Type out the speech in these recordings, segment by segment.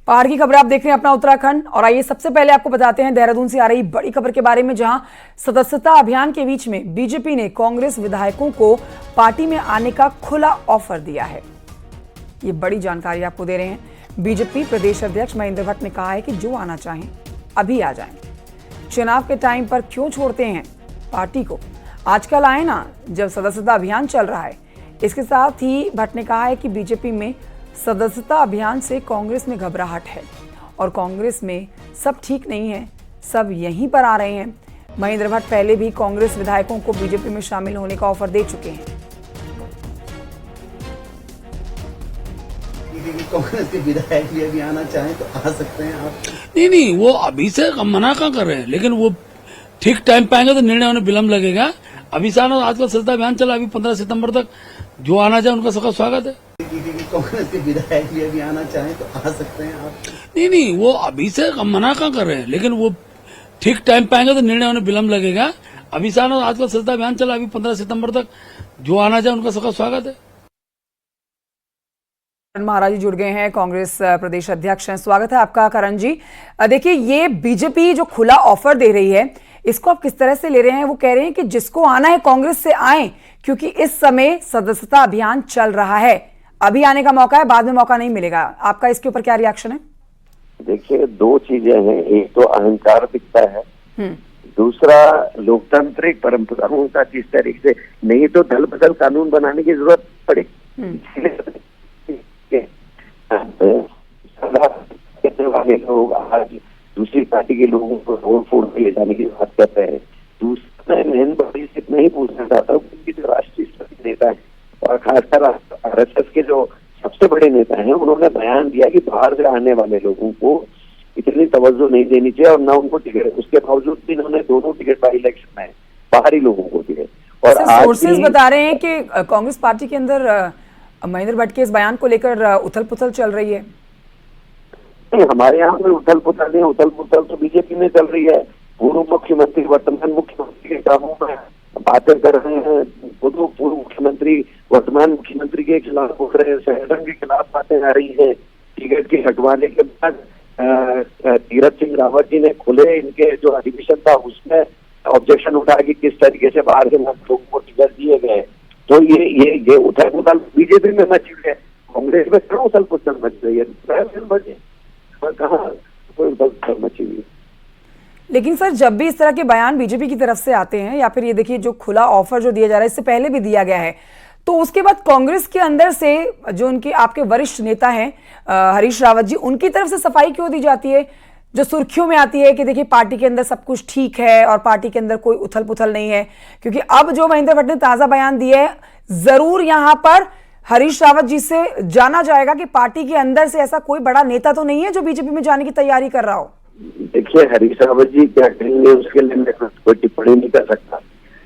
पहाड़ की खबर आप देख रहे हैं अपना उत्तराखंड। और आइए सबसे पहले आपको बताते हैं देहरादून से आ रही बड़ी खबर के बारे में, जहां सदस्यता अभियान के बीच में बीजेपी ने कांग्रेस विधायकों को पार्टी में आने का खुला ऑफर दिया है। ये बड़ी जानकारी आपको दे रहे हैं। बीजेपी प्रदेश अध्यक्ष महेंद्र भट्ट ने कहा है कि जो आना चाहें अभी आ जाएं। चुनाव के टाइम पर क्यों छोड़ते हैं पार्टी को, आजकल आए ना जब सदस्यता अभियान चल रहा है। इसके साथ ही भट्ट ने कहा है कि बीजेपी में सदस्यता अभियान से कांग्रेस में घबराहट है और कांग्रेस में सब ठीक नहीं है, सब यहीं पर आ रहे हैं। महेंद्र भट्ट पहले भी कांग्रेस विधायकों को बीजेपी में शामिल होने का ऑफर दे चुके हैं। कांग्रेस के विधायक भी अभी आना चाहें तो आ सकते हैं आप? नहीं, वो अभी से मना कहाँ कर रहे हैं, लेकिन वो ठीक टाइम पाएंगे तो निर्णय होने विलम्ब लगेगा। अभी से आना, आजकल सदस्यता अभियान चला, अभी 15 सितंबर तक जो आना चाहे उनका सबका स्वागत है। कांग्रेस के विधायक भी अभी आना चाहें तो आ सकते हैं आप? नहीं, वो अभी से मना कहाँ कर रहे हैं, लेकिन वो ठीक टाइम पाएंगे तो निर्णय होने विलम्ब लगेगा। अभी से आना, आजकल सदस्यता अभियान चला, अभी 15 सितंबर तक जो आना चाहे उनका सबका स्वागत है। करण महाराज जी जुड़ गए हैं, कांग्रेस प्रदेश अध्यक्ष हैं। स्वागत है आपका करण जी। देखिए, ये बीजेपी जो खुला ऑफर दे रही है, इसको आप किस तरह से ले रहे हैं? वो कह रहे हैं कि जिसको आना है कांग्रेस से आए, क्योंकि इस समय सदस्यता अभियान चल रहा है, अभी आने का मौका है, बाद में मौका नहीं मिलेगा। आपका इसके ऊपर क्या रिएक्शन है? देखिए, दो चीजें हैं, एक तो अहंकार दिखता है, दूसरा लोकतांत्रिक परंपराओं का जिस तरीके से, नहीं तो दल बदल कानून बनाने की जरूरत पड़ेगी। वाले लोग आज दूसरी पार्टी के लोगों को रोड फोड़ के ले जाने की बात कर रहे हैं। दूसरा, मैं बड़ी से नहीं पूछना चाहता हूँ, क्योंकि जो राष्ट्रीय नेता है और खासकर आरएसएस के जो सबसे बड़े नेता हैं, उन्होंने बयान दिया कि बाहर से आने वाले लोगों को इतनी तवज्जो नहीं देनी चाहिए और न उनको टिकट। उसके बावजूद भी इन्होंने दोनों टिकट बाई इलेक्शन में बाहरी लोगों को दिए। और सोर्सेज बता रहे हैं कि कांग्रेस पार्टी के अंदर महेंद्र भट्ट के इस बयान को लेकर उथल पुथल चल रही है। हमारे यहाँ कोई उथल पुथल नहीं, उथल पुथल तो बीजेपी में चल रही है। पूर्व मुख्यमंत्री वर्तमान मुख्यमंत्री के कामों में बातें कर रहे हैं, पूर्व मुख्यमंत्री वर्तमान मुख्यमंत्री के खिलाफ बोल रहे हैं, संगठन के खिलाफ बातें आ रही हैं। टिकट के हटवाने के बाद तीरथ सिंह रावत जी ने खुले इनके जो अधिवेशन था उसमें ऑब्जेक्शन उठाया कि किस तरीके से बाहर के लोगों को टिकट दिए गए। तो ये उथल पुथल बीजेपी में मची हुई है, कांग्रेस में क्यों उथल पुथल मच रही है? कहाँ कोई उथल पुथल मची हुई है? लेकिन सर, जब भी इस तरह के बयान बीजेपी की तरफ से आते हैं, या फिर ये देखिए जो खुला ऑफर जो दिया जा रहा है, इससे पहले भी दिया गया है, तो उसके बाद कांग्रेस के अंदर से जो उनके आपके वरिष्ठ नेता हैं हरीश रावत जी, उनकी तरफ से सफाई क्यों दी जाती है, जो सुर्खियों में आती है कि देखिए पार्टी के अंदर सब कुछ ठीक है और पार्टी के अंदर कोई उथल पुथल नहीं है? क्योंकि अब जो महेंद्र भट्ट ने ताजा बयान दिया है, जरूर यहां पर हरीश रावत जी से जाना जाएगा कि पार्टी के अंदर से ऐसा कोई बड़ा नेता तो नहीं है जो बीजेपी में जाने की तैयारी कर रहा हो। देखिए, हरीश रावत जी क्या कहेंगे उसके लिए मैं कोई टिप्पणी नहीं कर सकता,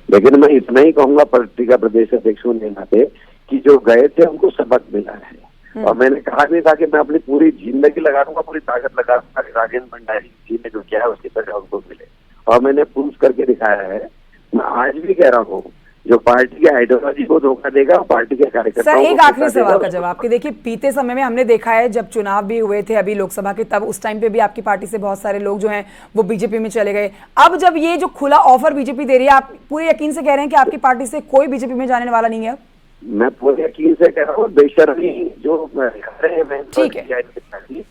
लेकिन मैं इतना ही कहूंगा पार्टी का प्रदेश अध्यक्ष होने के नाते कि जो गए थे उनको सबक मिला है। और मैंने कहा भी था कि मैं अपनी पूरी जिंदगी लगा दूंगा, पूरी ताकत लगा दूंगा कि राजेंद्र भंडारी जी ने जो किया है उसकी सजा उनको मिले, और मैंने प्रूफ करके दिखाया है। मैं आज भी कह रहा हूँ, जो पार्टी की आइडियोलॉजी को धोखा देगा, पार्टी के कार्यकर्ताओं सर, एक आखिरी सवाल का जवाब कि देखिए, बीते समय में हमने देखा है जब चुनाव भी हुए थे अभी लोकसभा के, तब उस टाइम पे भी आपकी पार्टी से बहुत सारे लोग जो हैं वो बीजेपी में चले गए। अब जब ये जो खुला ऑफर बीजेपी दे रही है, आप पूरे यकीन से कह रहे हैं कि आपकी पार्टी से कोई बीजेपी में जाने वाला नहीं है? मैं पूरे यकीन से कह रहा हूँ, बेशर्मी जो ठीक है, जाएगी।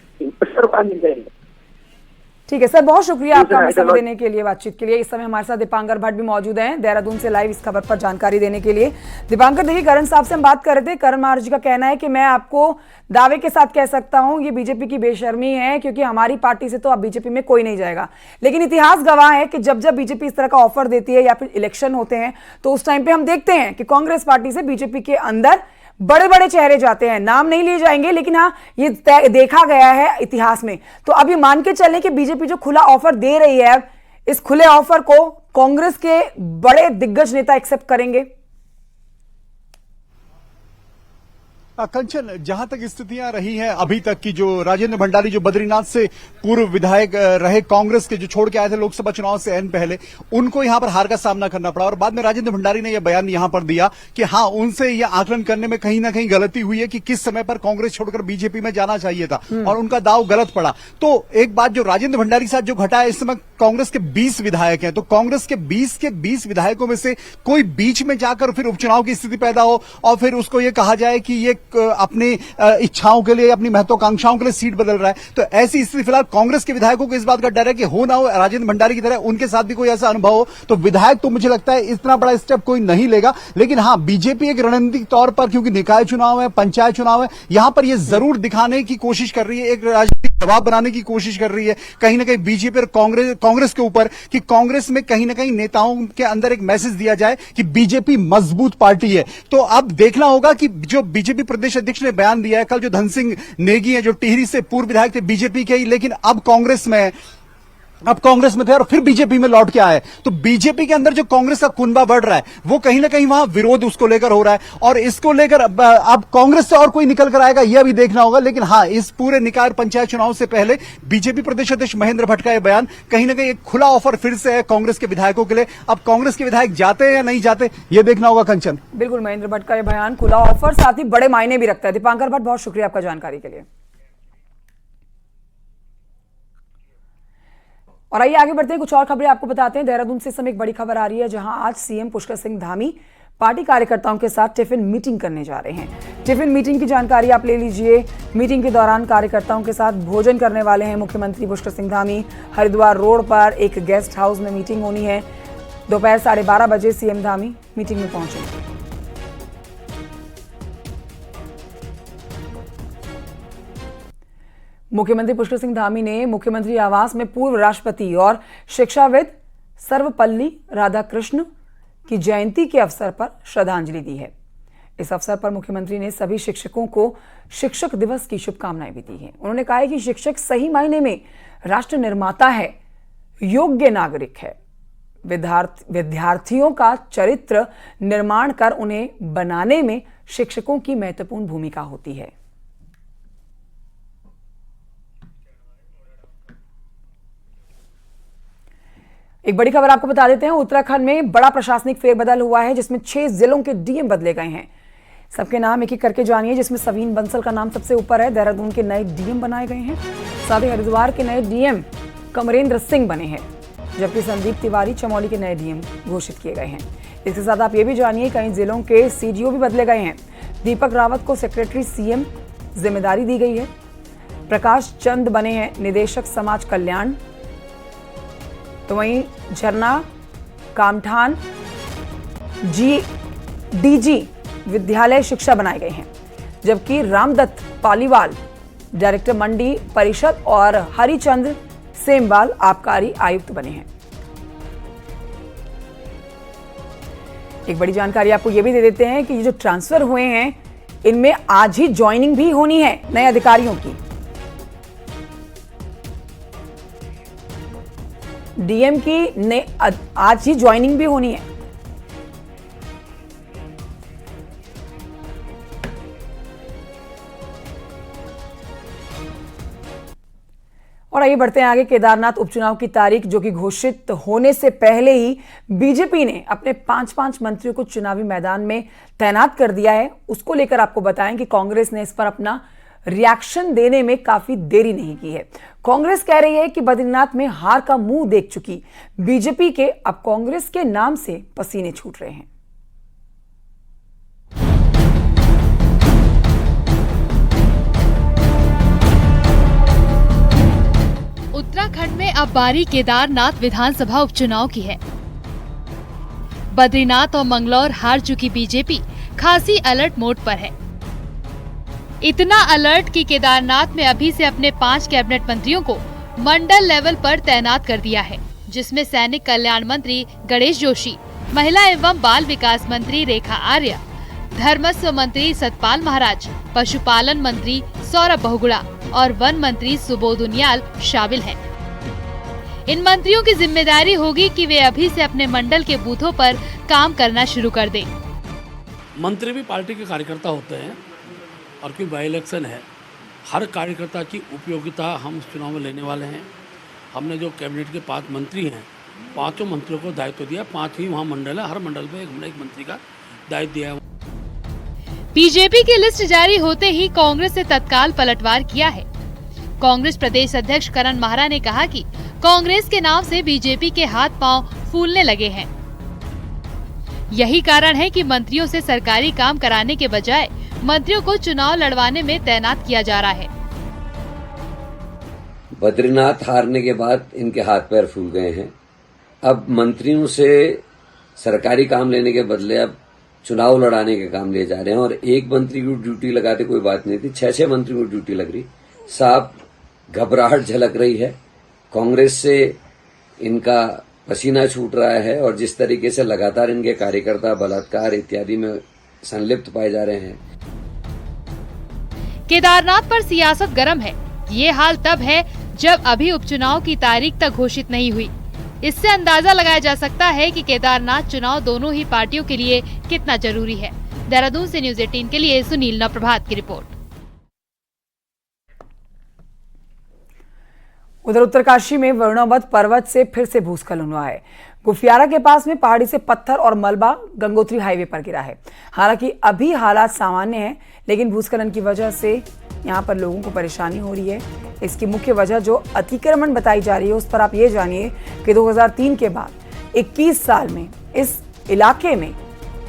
ठीक है सर, बहुत शुक्रिया आपका हमें समय देने के लिए, बातचीत के लिए। इस समय हमारे साथ दीपांकर भट्ट भी मौजूद हैं देहरादून से लाइव इस खबर पर जानकारी देने के लिए। दीपांकर, देखिए, करण साहब से हम बात कर रहे थे। करण महाराज जी का कहना है कि मैं आपको दावे के साथ कह सकता हूं ये बीजेपी की बेशर्मी है, क्योंकि हमारी पार्टी से तो अब बीजेपी में कोई नहीं जाएगा। लेकिन इतिहास गवाह है कि जब जब बीजेपी इस तरह का ऑफर देती है या फिर इलेक्शन होते हैं, तो उस टाइम पे हम देखते हैं कि कांग्रेस पार्टी से बीजेपी के अंदर बड़े बड़े चेहरे जाते हैं। नाम नहीं लिए जाएंगे, लेकिन हाँ, ये देखा गया है इतिहास में। तो अभी मान के चलें कि बीजेपी जो खुला ऑफर दे रही है, इस खुले ऑफर को कांग्रेस के बड़े दिग्गज नेता एक्सेप्ट करेंगे? कंचन, जहां तक स्थितियां रही हैं अभी तक की, जो राजेंद्र भंडारी जो बद्रीनाथ से पूर्व विधायक रहे, कांग्रेस के, जो छोड़ के आए थे लोकसभा चुनाव से एन पहले, उनको यहां पर हार का सामना करना पड़ा और बाद में राजेंद्र भंडारी ने यह बयान यहां पर दिया कि हाँ, उनसे यह आकलन करने में कहीं ना कहीं गलती हुई है कि किस समय पर कांग्रेस छोड़कर बीजेपी में जाना चाहिए था और उनका दाव गलत पड़ा। तो एक बात, जो राजेंद्र भंडारी के साथ जो घटा है, इस समय कांग्रेस के 20 विधायक हैं, तो कांग्रेस के 20 विधायकों में से कोई बीच में जाकर फिर उपचुनाव की स्थिति पैदा हो और फिर उसको ये कहा जाए कि ये अपनी इच्छाओं के लिए, अपनी महत्वाकांक्षाओं के लिए सीट बदल रहा है, तो ऐसी स्थिति फिलहाल कांग्रेस के विधायकों को इस बात का डर है कि हो ना हो राजेंद्र भंडारी की तरह उनके साथ भी कोई ऐसा अनुभव हो, तो विधायक तो मुझे लगता है इतना बड़ा स्टेप कोई नहीं लेगा। लेकिन हाँ, बीजेपी एक रणनीतिक तौर पर, क्योंकि निकाय चुनाव है, पंचायत चुनाव है, यहां पर यह जरूर दिखाने की कोशिश कर रही है, एक राजनीतिक दबाव बनाने की कोशिश कर रही है कहीं ना कहीं बीजेपी और कांग्रेस के ऊपर, कि कांग्रेस में कहीं ना कहीं नेताओं के अंदर एक मैसेज दिया जाए कि बीजेपी मजबूत पार्टी है। तो अब देखना होगा कि जो बीजेपी प्रदेश अध्यक्ष ने बयान दिया है कल, जो धन सिंह नेगी है, जो टिहरी से पूर्व विधायक थे बीजेपी के ही, लेकिन अब कांग्रेस में थे और फिर बीजेपी में लौट के आए, तो बीजेपी के अंदर जो कांग्रेस का कुनबा बढ़ रहा है, वो कहीं ना कहीं वहां विरोध उसको लेकर हो रहा है और इसको लेकर अब कांग्रेस से और कोई निकल कर आएगा यह भी देखना होगा। लेकिन हाँ, इस पूरे निकाय पंचायत चुनाव से पहले बीजेपी प्रदेश अध्यक्ष महेंद्र भट्ट का यह बयान कहीं ना कहीं एक खुला ऑफर फिर से है कांग्रेस के विधायकों के लिए। अब कांग्रेस के विधायक जाते हैं या नहीं जाते, यह देखना होगा। कंचन, बिल्कुल, महेंद्र भट्ट का यह बयान खुला ऑफर, साथ ही बड़े मायने भी रखता है। दीपांकर भट्ट, बहुत शुक्रिया आपका जानकारी के लिए। और आइए आगे बढ़ते हैं, कुछ और खबरें आपको बताते हैं। देहरादून से इस समय एक बड़ी खबर आ रही है, जहां आज सीएम पुष्कर सिंह धामी पार्टी कार्यकर्ताओं के साथ टिफिन मीटिंग करने जा रहे हैं। टिफिन मीटिंग की जानकारी आप ले लीजिए। मीटिंग के दौरान कार्यकर्ताओं के साथ भोजन करने वाले हैं मुख्यमंत्री पुष्कर सिंह धामी। हरिद्वार रोड पर एक गेस्ट हाउस में मीटिंग होनी है। दोपहर 12:30 बजे सीएम धामी मीटिंग में पहुंचेंगे। मुख्यमंत्री पुष्कर सिंह धामी ने मुख्यमंत्री आवास में पूर्व राष्ट्रपति और शिक्षाविद सर्वपल्ली राधाकृष्ण की जयंती के अवसर पर श्रद्धांजलि दी है। इस अवसर पर मुख्यमंत्री ने सभी शिक्षकों को शिक्षक दिवस की शुभकामनाएं भी दी हैं। उन्होंने कहा है कि शिक्षक सही मायने में राष्ट्र निर्माता है, योग्य नागरिक है। विद्यार्थियों का चरित्र निर्माण कर उन्हें बनाने में शिक्षकों की महत्वपूर्ण भूमिका होती है। एक बड़ी खबर आपको बता देते हैं, उत्तराखंड में बड़ा प्रशासनिक फेरबदल हुआ है, जिसमें 6 जिलों के डीएम बदले गए हैं। सबके नाम एक एक करके जानिए, जिसमें सवीन बंसल का नाम सबसे ऊपर है। देहरादून के नए डीएम बनाए गए हैं। साथ ही हरिद्वार के नए डीएम कमरेंद्र सिंह बने हैं, जबकि संदीप तिवारी चमोली के नए डीएम घोषित किए गए हैं। इसके साथ आप ये भी जानिए, कई जिलों के सीडीओ भी बदले गए हैं। दीपक रावत को सेक्रेटरी सीएम जिम्मेदारी दी गई है। प्रकाश चंद बने हैं निदेशक समाज कल्याण। तो वहीं झरना कामठान डीजी विद्यालय शिक्षा बनाए गए हैं, जबकि रामदत्त पालीवाल डायरेक्टर मंडी परिषद और हरिचंद्र सेमवाल आबकारी आयुक्त बने हैं। एक बड़ी जानकारी आपको यह भी दे देते हैं कि ये जो ट्रांसफर हुए हैं, इनमें आज ही ज्वाइनिंग भी होनी है नए अधिकारियों की। डीएम की आज ही ज्वाइनिंग भी होनी है। और आइए बढ़ते हैं आगे। केदारनाथ उपचुनाव की तारीख जो कि घोषित होने से पहले ही बीजेपी ने अपने 5 मंत्रियों को चुनावी मैदान में तैनात कर दिया है। उसको लेकर आपको बताएं कि कांग्रेस ने इस पर अपना रिएक्शन देने में काफी देरी नहीं की है। कांग्रेस कह रही है कि बद्रीनाथ में हार का मुंह देख चुकी बीजेपी के अब कांग्रेस के नाम से पसीने छूट रहे हैं। उत्तराखंड में अब बारी केदारनाथ विधानसभा उपचुनाव की है। बद्रीनाथ और मंगलौर हार चुकी बीजेपी खासी अलर्ट मोड पर है। इतना अलर्ट कि केदारनाथ में अभी से अपने 5 कैबिनेट मंत्रियों को मंडल लेवल पर तैनात कर दिया है, जिसमें सैनिक कल्याण मंत्री गणेश जोशी, महिला एवं बाल विकास मंत्री रेखा आर्य, धर्मस्व मंत्री सतपाल महाराज, पशुपालन मंत्री सौरभ बहुगुणा और वन मंत्री सुबोध उनियाल शामिल हैं। इन मंत्रियों की जिम्मेदारी होगी कि वे अभी से अपने मंडल के बूथों पर काम करना शुरू कर दें। मंत्री भी पार्टी के कार्यकर्ता होते हैं और क्योंकि बाई इलेक्शन है, हर कार्यकर्ता की उपयोगिता हम इस चुनाव में लेने वाले हैं। हमने जो कैबिनेट के 5 मंत्री हैं, 5 मंत्रियों को दायित्व दिया, 5 ही वहाँ मंडल है, हर मंडल में हमने एक मंत्री का दायित्व दिया है। बीजेपी की लिस्ट जारी होते ही कांग्रेस ने तत्काल पलटवार किया है। कांग्रेस प्रदेश अध्यक्ष करण माहरा ने कहा कि कांग्रेस के नाम से बीजेपी के हाथ पांव फूलने लगे हैं। यही कारण है कि मंत्रियों से सरकारी काम कराने के बजाय मंत्रियों को चुनाव लड़वाने में तैनात किया जा रहा है। बद्रीनाथ हारने के बाद इनके हाथ पैर फूल गए हैं। अब मंत्रियों से सरकारी काम लेने के बदले अब चुनाव लड़ाने के काम लिए जा रहे हैं। और एक मंत्री को ड्यूटी लगाते कोई बात नहीं थी, 6-6 मंत्री को ड्यूटी लग रही। साफ घबराहट झलक रही है। कांग्रेस से इनका पसीना छूट रहा है और जिस तरीके से लगातार इनके कार्यकर्ता बलात्कार इत्यादि में संलिप्त पाए जा रहे हैं। केदारनाथ पर सियासत गर्म है। ये हाल तब है जब अभी उपचुनाव की तारीख तक घोषित नहीं हुई। इससे अंदाजा लगाया जा सकता है कि केदारनाथ चुनाव दोनों ही पार्टियों के लिए कितना जरूरी है। देहरादून से न्यूज 18 के लिए सुनील नवप्रभात की रिपोर्ट। उधर उत्तरकाशी में वरुणावत पर्वत से फिर से भूस्खलन हुआ है। गुफियारा के पास में पहाड़ी से पत्थर और मलबा गंगोत्री हाईवे पर गिरा है। हालांकि अभी हालात सामान्य हैं, लेकिन भूस्खलन की वजह से यहां पर लोगों को परेशानी हो रही है। इसकी मुख्य वजह जो अतिक्रमण बताई जा रही है, उस पर आप ये जानिए कि 2003 के बाद 21 साल में इस इलाके में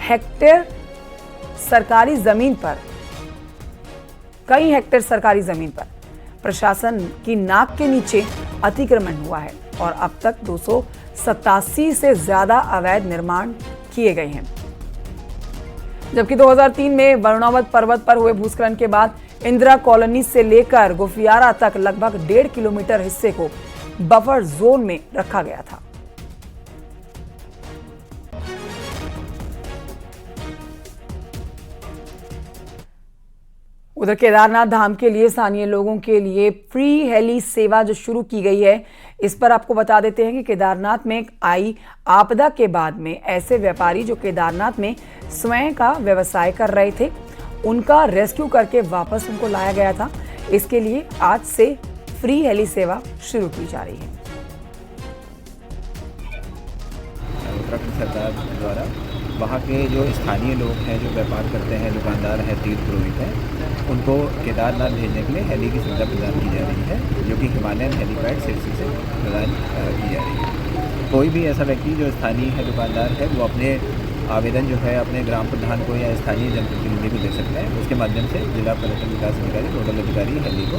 हेक्टेयर सरकारी जमीन पर, कई हेक्टेयर सरकारी जमीन पर प्रशासन की नाक के नीचे अतिक्रमण हुआ है और अब तक 287 से ज्यादा अवैध निर्माण किए गए हैं। जबकि 2003 में वरुणावत पर्वत पर हुए भूस्खलन के बाद इंदिरा कॉलोनी से लेकर गुफियारा तक लगभग 1.5 किलोमीटर हिस्से को बफर जोन में रखा गया था। उधर केदारनाथ धाम के लिए स्थानीय लोगों के लिए फ्री हेली सेवा जो शुरू की गई है, इस पर आपको बता देते हैं कि केदारनाथ में आई आपदा के बाद में ऐसे व्यापारी जो केदारनाथ में स्वयं का व्यवसाय कर रहे थे, उनका रेस्क्यू करके वापस उनको लाया गया था। इसके लिए आज से फ्री हेली सेवा शुरू की जा रही है। उत्तराखंड सरकार द्वारा वहाँ के जो स्थानीय लोग हैं, जो व्यापार करते हैं, दुकानदार हैं, तीर्थ पुरोहित हैं, उनको केदारनाथ भेजने के लिए हेली की सुविधा प्रदान की जा रही है, जो कि हिमालयन हेलीपैड सिरसी से प्रदान की जा रही है। कोई भी ऐसा व्यक्ति जो स्थानीय है, दुकानदार है, वो अपने आवेदन जो है अपने ग्राम प्रधान को या स्थानीय जनप्रतिनिधि को दे सकते हैं। उसके माध्यम से जिला पर्यटन विकास अधिकारी, नोडल अधिकारी हेली को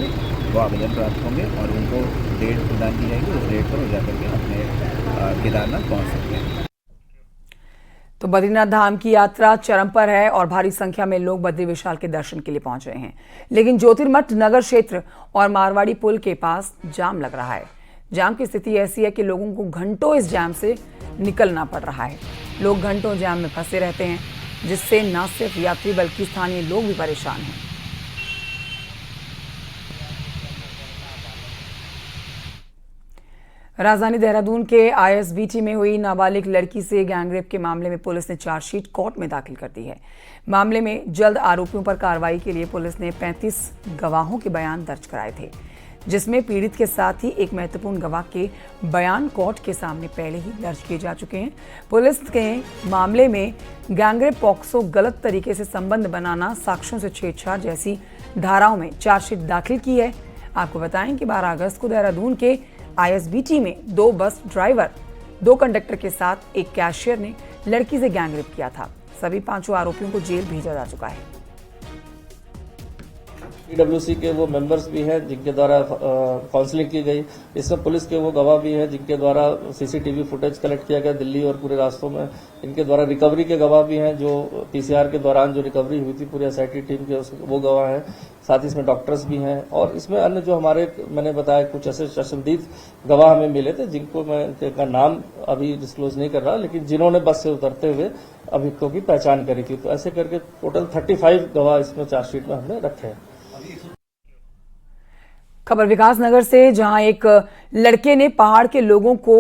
वो आवेदन प्राप्त होंगे और उनको डेट प्रदान की जाएगी। उस डेट पर वो जाकर के अपने केदारनाथ पहुँच सकते हैं। तो बद्रीनाथ धाम की यात्रा चरम पर है और भारी संख्या में लोग बद्री विशाल के दर्शन के लिए पहुंच रहे हैं, लेकिन ज्योतिर्मठ नगर क्षेत्र और मारवाड़ी पुल के पास जाम लग रहा है। जाम की स्थिति ऐसी है कि लोगों को घंटों इस जाम से निकलना पड़ रहा है। लोग घंटों जाम में फंसे रहते हैं, जिससे न सिर्फ यात्री बल्कि स्थानीय लोग भी परेशान हैं। राजधानी देहरादून के आईएसबीटी में हुई नाबालिग लड़की से गैंगरेप के मामले में पुलिस ने चार्जशीट कोर्ट में दाखिल कर दी है। मामले में जल्द आरोपियों पर कार्रवाई के लिए पुलिस ने 35 गवाहों के बयान दर्ज कराए थे, जिसमें पीड़ित के साथ ही एक महत्वपूर्ण गवाह के बयान कोर्ट के सामने पहले ही दर्ज किए जा चुके हैं। पुलिस के मामले में गैंगरेप, पॉक्सो, गलत तरीके से संबंध बनाना, साक्ष्यों से छेड़छाड़ जैसी धाराओं में चार्जशीट दाखिल की है। आपको बताएं कि 12 अगस्त को देहरादून के आईएसबीटी में 2 बस ड्राइवर, 2 कंडक्टर के साथ एक कैशियर ने लड़की से गैंगरेप किया था। सभी 5 आरोपियों को जेल भेजा जा चुका है। पीडब्ल्यूसी के वो मेंबर्स भी हैं जिनके द्वारा काउंसलिंग की गई। इसमें पुलिस के वो गवाह भी हैं जिनके द्वारा सीसीटीवी फुटेज कलेक्ट किया गया दिल्ली और पूरे रास्तों में। इनके द्वारा रिकवरी के गवाह भी हैं, जो पीसीआर के दौरान जो रिकवरी हुई थी पूरी एसआईटी टीम के, वो गवाह हैं। साथ ही इसमें डॉक्टर्स भी हैं और इसमें अन्य जो हमारे, मैंने बताया, कुछ ऐसे चश्मदीद गवाह हमें मिले थे जिनको मैं उनका नाम अभी डिस्क्लोज नहीं कर रहा, लेकिन जिन्होंने बस से उतरते हुए अभियुक्तों की पहचान करी थी। तो ऐसे करके टोटल 35 गवाह इसमें चार्जशीट में हमने रखे हैं। खबर विकास नगर से, जहां एक लड़के ने पहाड़ के लोगों को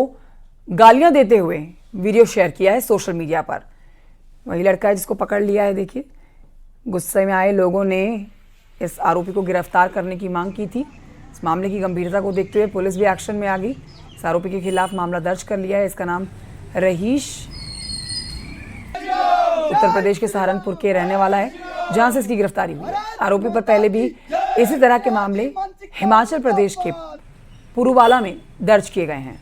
गालियां देते हुए वीडियो शेयर किया है सोशल मीडिया पर। वही लड़का है जिसको पकड़ लिया है। देखिए, गुस्से में आए लोगों ने इस आरोपी को गिरफ्तार करने की मांग की थी। इस मामले की गंभीरता को देखते हुए पुलिस भी एक्शन में आ गई। इस आरोपी के खिलाफ मामला दर्ज कर लिया है। इसका नाम रहीश उत्तर प्रदेश के सहारनपुर के रहने वाला है, जहां से इसकी गिरफ्तारी हुई है। आरोपी पर पहले भी इसी तरह के मामले हिमाचल प्रदेश के पुरुवाला में दर्ज किए गए हैं।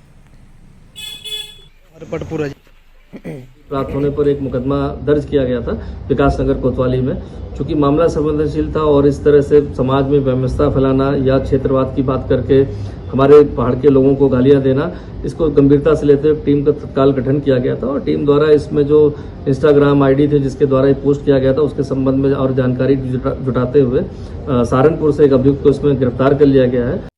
प्राप्त होने पर एक मुकदमा दर्ज किया गया था विकास नगर कोतवाली में। चूंकि मामला संवेदनशील था और इस तरह से समाज में व्यवस्था फैलाना या क्षेत्रवाद की बात करके हमारे पहाड़ के लोगों को गालियां देना, इसको गंभीरता से लेते हुए टीम का तत्काल गठन किया गया था और टीम द्वारा इसमें जो इंस्टाग्राम आईडी थे जिसके द्वारा ये पोस्ट किया गया था उसके संबंध में और जानकारी जुटाते हुए सहारनपुर से एक अभियुक्त को इसमें गिरफ्तार कर लिया गया है।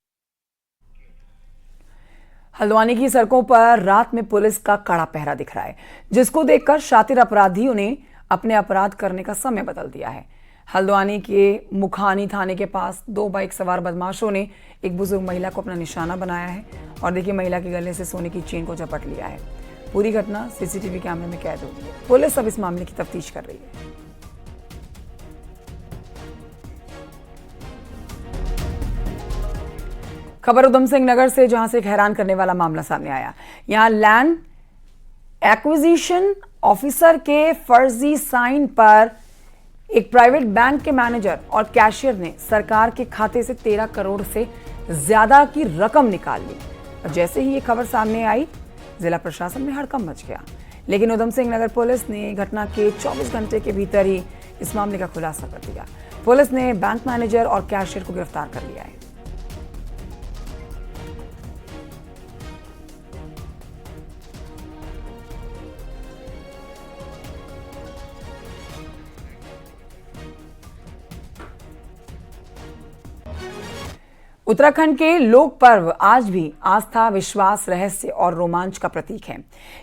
हल्द्वानी की सड़कों पर रात में पुलिस का कड़ा पहरा दिख रहा है, जिसको देखकर शातिर अपराधियों ने अपने अपराध करने का समय बदल दिया है। हल्द्वानी के मुखानी थाने के पास 2 बाइक सवार बदमाशों ने एक बुजुर्ग महिला को अपना निशाना बनाया है और देखिए महिला के गले से सोने की चेन को झपट लिया है। पूरी घटना सीसीटीवी कैमरे में कैद हुई है। पुलिस अब इस मामले की तफ्तीश कर रही है। खबर उधम सिंह नगर से, जहां से एक हैरान करने वाला मामला सामने आया। यहां लैंड एक्विजिशन ऑफिसर के फर्जी साइन पर एक प्राइवेट बैंक के मैनेजर और कैशियर ने सरकार के खाते से 13 करोड़ से ज्यादा की रकम निकाल ली। और जैसे ही ये खबर सामने आई, जिला प्रशासन में हड़कंप मच गया। लेकिन उधम सिंह नगर पुलिस ने घटना के 24 घंटे के भीतर ही इस मामले का खुलासा कर दिया। पुलिस ने बैंक मैनेजर और कैशियर को गिरफ्तार कर लिया है। उत्तराखंड के लोक पर्व आज भी आस्था, विश्वास, रहस्य और रोमांच का प्रतीक है।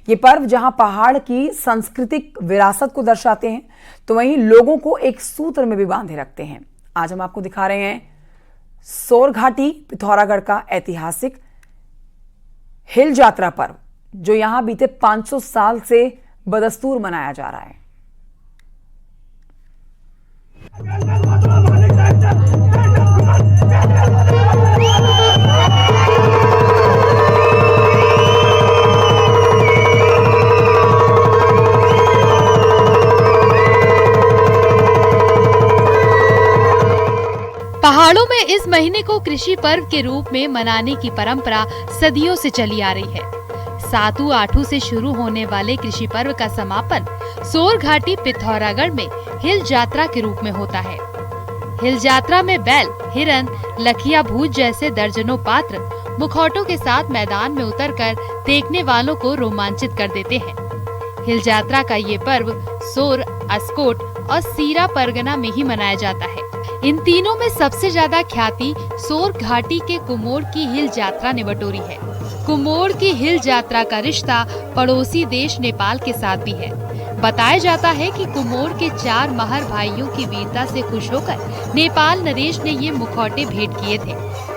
ये पर्व जहां पहाड़ की सांस्कृतिक विरासत को दर्शाते हैं, तो वहीं लोगों को एक सूत्र में भी बांधे रखते हैं। आज हम आपको दिखा रहे हैं सोर घाटी पिथौरागढ़ का ऐतिहासिक हिल यात्रा पर्व, जो यहां बीते 500 साल से बदस्तूर मनाया जा रहा है। पहाड़ों में इस महीने को कृषि पर्व के रूप में मनाने की परंपरा सदियों से चली आ रही है। सातु आठू से शुरू होने वाले कृषि पर्व का समापन सोर घाटी पिथौरागढ़ में हिल यात्रा के रूप में होता है। हिल यात्रा में बैल, हिरन, लखिया भूत जैसे दर्जनों पात्र मुखौटों के साथ मैदान में उतरकर देखने वालों को रोमांचित कर देते हैं। हिल यात्रा का ये पर्व सोर, अस्कोट और सीरा परगना में ही मनाया जाता है। इन तीनों में सबसे ज्यादा ख्याति सोर घाटी के कुमोर की हिल यात्रा ने बटोरी है। कुमोर की हिल यात्रा का रिश्ता पड़ोसी देश नेपाल के साथ भी है। बताया जाता है कि कुमोर के 4 महर भाइयों की वीरता से खुश होकर नेपाल नरेश ने ये मुखौटे भेंट किए थे।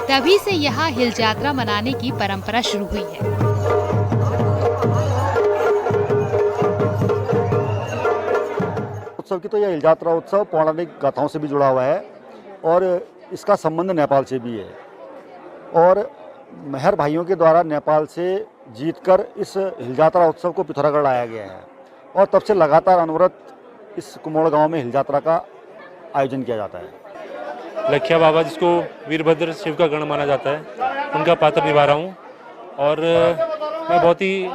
तभी से यहाँ हिल यात्रा मनाने की परंपरा शुरू हुई है। उत्सव की तो यह हिल यात्रा उत्सव पौराणिक गाथाओं से भी जुड़ा हुआ है और इसका संबंध नेपाल से भी है। और महर भाइयों के द्वारा नेपाल से जीतकर इस हिल यात्रा उत्सव को पिथौरागढ़ लाया गया है और तब से लगातार अनवरत इस कुमोड़ गांव में हिल यात्रा का आयोजन किया जाता है। लखिया बाबा, जिसको वीरभद्र शिव का गण माना जाता है, उनका पात्र निभा रहा हूँ और मैं बहुत ही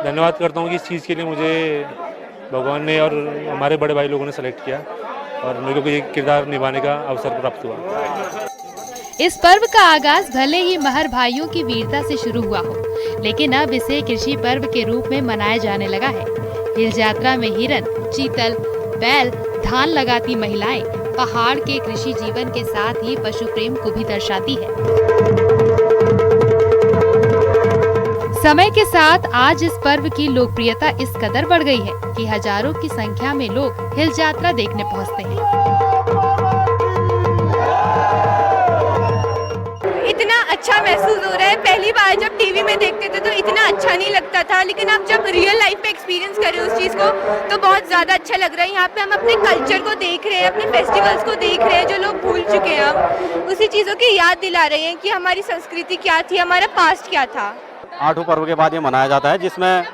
धन्यवाद करता हूँ कि इस चीज़ के लिए मुझे भगवान ने और हमारे बड़े भाई लोगों ने सेलेक्ट किया और मेरे को ये किरदार निभाने का अवसर प्राप्त हुआ। इस पर्व का आगाज भले ही महर भाइयों की वीरता से शुरू हुआ हो, लेकिन अब इसे कृषि पर्व के रूप में मनाया जाने लगा है। हिल यात्रा में हिरन, चीतल, बैल, धान लगाती महिलाएं पहाड़ के कृषि जीवन के साथ ही पशु प्रेम को भी दर्शाती है। समय के साथ आज इस पर्व की लोकप्रियता इस कदर बढ़ गई है कि हजारों की संख्या में लोग हिल यात्रा देखने पहुंचते हैं। इतना अच्छा महसूस हो रहा है। पहली बार जब टीवी में देखते थे तो इतना अच्छा नहीं लगता था, लेकिन अब जब रियल लाइफ में एक्सपीरियंस कर रहे हैं उस चीज़ को तो बहुत ज़्यादा अच्छा लग रहा है। यहाँ पे हम अपने कल्चर को देख रहे हैं, अपने फेस्टिवल्स को देख रहे हैं जो लोग भूल चुके हैं। हम उसी चीज़ों की याद दिला रहे हैं कि हमारी संस्कृति क्या थी, हमारा पास्ट क्या था। आठों पर्व के बाद ये मनाया जाता है, जिसमें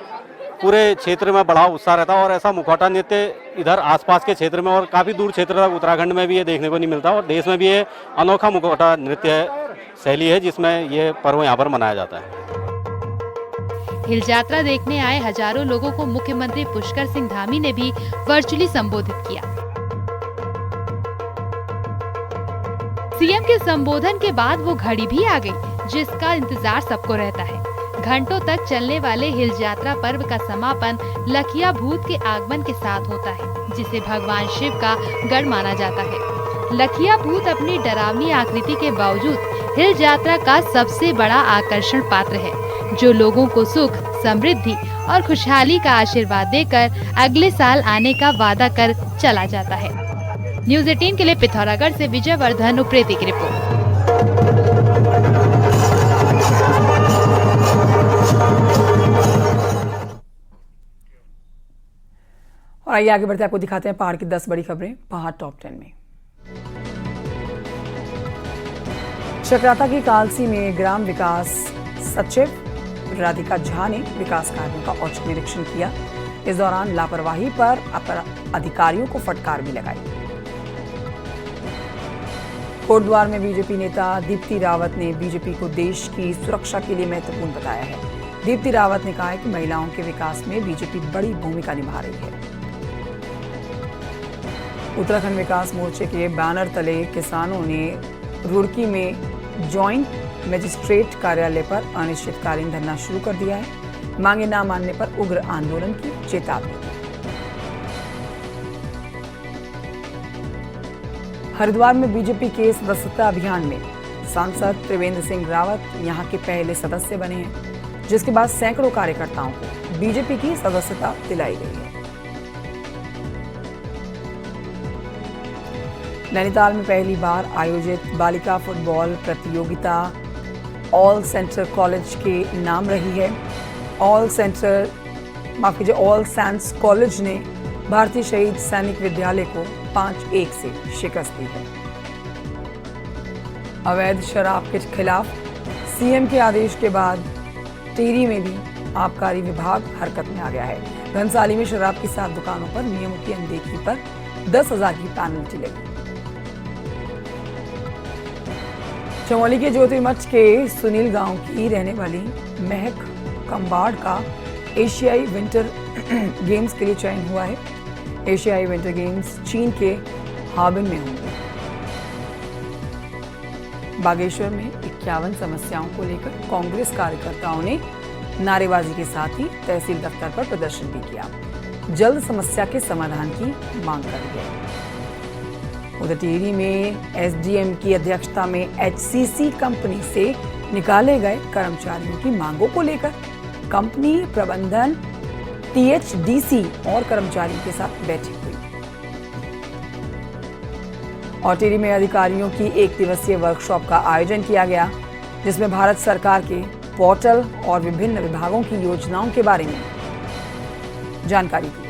पूरे क्षेत्र में बड़ा उत्साह रहता है और ऐसा मुखौटा नृत्य इधर आसपास के क्षेत्र में और काफ़ी दूर क्षेत्र तक उत्तराखंड में भी ये देखने को नहीं मिलता और देश में भी ये अनोखा मुखौटा नृत्य शैली है जिसमें ये पर्व यहाँ पर मनाया जाता है। हिल यात्रा देखने आए हजारों लोगों को मुख्यमंत्री पुष्कर सिंह धामी ने भी वर्चुअली संबोधित किया। सीएम के संबोधन के बाद वो घड़ी भी आ गई जिसका इंतजार सबको रहता है। घंटों तक चलने वाले हिल यात्रा पर्व का समापन लखिया भूत के आगमन के साथ होता है, जिसे भगवान शिव का गढ़ माना जाता है। लखिया भूत अपनी डरावनी आकृति के बावजूद हिल यात्रा का सबसे बड़ा आकर्षण पात्र है, जो लोगों को सुख, समृद्धि और खुशहाली का आशीर्वाद देकर अगले साल आने का वादा कर चला जाता है। न्यूज़ 18 के लिए पिथौरागढ़ से विजय वर्धन उप्रेती की रिपोर्ट। और आइए आगे बढ़ते आपको दिखाते हैं पहाड़ की 10 बड़ी खबरें पहाड़ टॉप 10 में। चक्राता की कालसी में ग्राम विकास सचिव राधिका झा ने विकास कार्यों का औचक निरीक्षण किया। इस दौरान लापरवाही पर अपर अधिकारियों को फटकार भी लगाई। कोटद्वार में बीजेपी नेता दीप्ति रावत ने बीजेपी को देश की सुरक्षा के लिए महत्वपूर्ण बताया है। दीप्ति रावत ने कहा है कि महिलाओं के विकास में बीजेपी बड़ी भूमिका निभा रही है। उत्तराखंड विकास मोर्चे के बैनर तले किसानों ने रुड़की में जॉइंट मजिस्ट्रेट कार्यालय पर अनिश्चितकालीन धरना शुरू कर दिया है। मांगे न मानने पर उग्र आंदोलन की चेतावनी। हरिद्वार में बीजेपी के सदस्यता अभियान में सांसद त्रिवेंद्र सिंह रावत यहां के पहले सदस्य बने हैं, जिसके बाद सैकड़ों कार्यकर्ताओं को बीजेपी की सदस्यता दिलाई गई है। नैनीताल में पहली बार आयोजित बालिका फुटबॉल प्रतियोगिता ऑल सेंटर कॉलेज के नाम रही है। ऑल सैंस कॉलेज ने भारतीय शहीद सैनिक विद्यालय को 5-1 से शिकस्त दी है। अवैध शराब के खिलाफ सीएम के आदेश के बाद टिहरी में भी आबकारी विभाग हरकत में आ गया है। घनसाली में शराब की 7 दुकानों पर नियमों की अनदेखी पर 10,000 की पेनल्टी लगी। चमोली के ज्योतिर्मठ के सुनील गांव की रहने वाली महक कंबाड़ का एशियाई विंटर गेम्स के लिए चयन हुआ है। एशियाई विंटर गेम्स चीन के हार्बिन में होंगे। बागेश्वर में 51 समस्याओं को लेकर कांग्रेस कार्यकर्ताओं ने नारेबाजी के साथ ही तहसील दफ्तर पर प्रदर्शन भी किया। जल्द समस्या के समाधान की मांग कर रही है। उधर टिहरी में एसडीएम की अध्यक्षता में एचसीसी कंपनी से निकाले गए कर्मचारियों की मांगों को लेकर कंपनी प्रबंधन टीएचडीसी और कर्मचारियों के साथ बैठक हुई। और टिहरी में अधिकारियों की 1 दिवसीय वर्कशॉप का आयोजन किया गया, जिसमें भारत सरकार के पोर्टल और विभिन्न विभागों की योजनाओं के बारे में जानकारी दी।